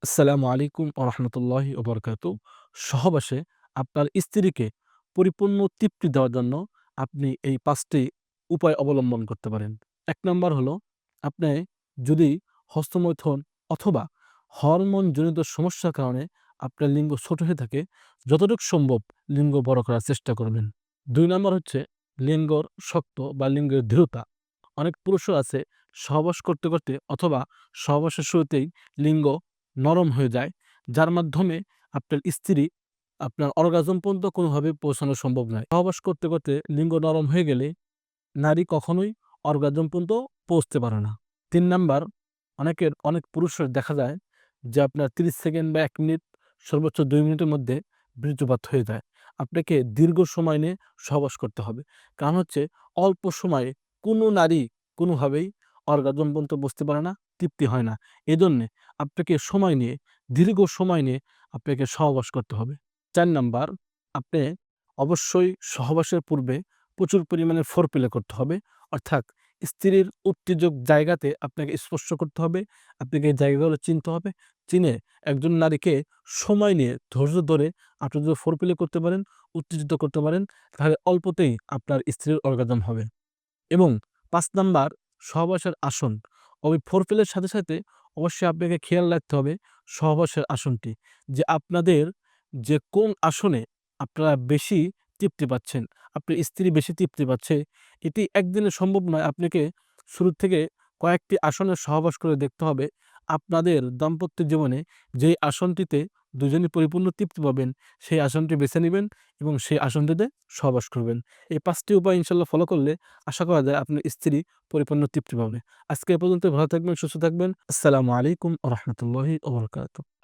আসসালামু আলাইকুম ওয়া রাহমাতুল্লাহি ওয়া বারাকাতুহু। সহবাসে আপনার স্ত্রীকে পরিপূর্ণ তৃপ্তি দেওয়ার জন্য আপনি এই ৫ টি উপায় অবলম্বন করতে পারেন। ১ নাম্বার হলো, আপনি যদি হস্তমৈথুন অথবা হরমোনজনিত সমস্যার কারণে আপনার লিঙ্গ ছোট হয়ে থাকে, যতটুকু সম্ভব লিঙ্গ বড় করার চেষ্টা করবেন। ২ নাম্বার হচ্ছে লিঙ্গর শক্ত বা লিঙ্গের দৃঢ়তা। অনেক পুরুষও আছে সহবাস করতে অথবা সহবাসের শুরুতেই লিঙ্গ নরম হয়ে যায়, যার মাধ্যমে আপনার স্ত্রী আপনার অর্গাজম পর্যন্ত কোনোভাবে পৌঁছানো সম্ভব নয়। সহবাস করতে লিঙ্গ নরম হয়ে গেলে নারী কখনোই অর্গাজম পর্যন্ত পৌঁছতে পারে না। ৩ নাম্বার, অনেক পুরুষের দেখা যায় যে আপনার ৩০ সেকেন্ড বা ১ মিনিট, সর্বোচ্চ ২ মিনিটের মধ্যে বীর্যপাত হয়ে যায়। আপনাকে দীর্ঘ সময় নিয়ে সহবাস করতে হবে। কারণ হচ্ছে অল্প সময়ে কোনো নারী কোনোভাবেই অর্গাজম পর্যন্ত পৌঁছতে পারে না, তৃপ্তি হয় না। এজন্যে আপনাকে সময় নিয়ে, দীর্ঘ সময় নিয়ে আপনাকে সহবাস করতে হবে। ৪ নাম্বার, আপনি অবশ্যই সহবাসের পূর্বে প্রচুর পরিমাণে ফোরপ্লে করতে হবে। অর্থাৎ স্ত্রীর উত্তেজক জায়গাতে আপনাকে স্পর্শ করতে হবে। আপনাকে এই জায়গাগুলো চিনতে হবে। চিনে একজন নারীকে সময় নিয়ে ধৈর্য ধরে আপনি যদি ফোরপ্লে করতে পারেন, উত্তেজিত করতে পারেন, তাহলে অল্পতেই আপনার স্ত্রীর অর্গাজম হবে। এবং ৫ নাম্বার, সহবাসের আসন। ওই ফোরপ্লের সাথে অবশ্যই আপনাকে খেয়াল রাখতে হবে সহবাসের আসনটি। যে আপনাদের যে কোন আসনে আপনারা বেশি তৃপ্তি পাচ্ছেন, আপনার স্ত্রী বেশি তৃপ্তি পাচ্ছে, এটি একদিনে সম্ভব নয়। আপনাকে শুরু থেকে কয়েকটি আসনে সহবাস করে দেখতে হবে। আপনাদের দাম্পত্য জীবনে যেই আসনটিতে দুজনই পরিপূর্ণ তৃপ্তি পাবেন, সেই আসনটি বেছে নিবেন এবং সেই আসনটিতে সহবাস করবেন। এই ৫ টি উপায় ইনশাআল্লাহ ফলো করলে আশা করা যায় আপনার স্ত্রী পরিপূর্ণ তৃপ্তি পাবে। আজকে এ পর্যন্ত। ভালো থাকবেন, সুস্থ থাকবেন। আসসালামু আলাইকুম ওয়া রাহমাতুল্লাহি ওয়া বারাকাতুহু।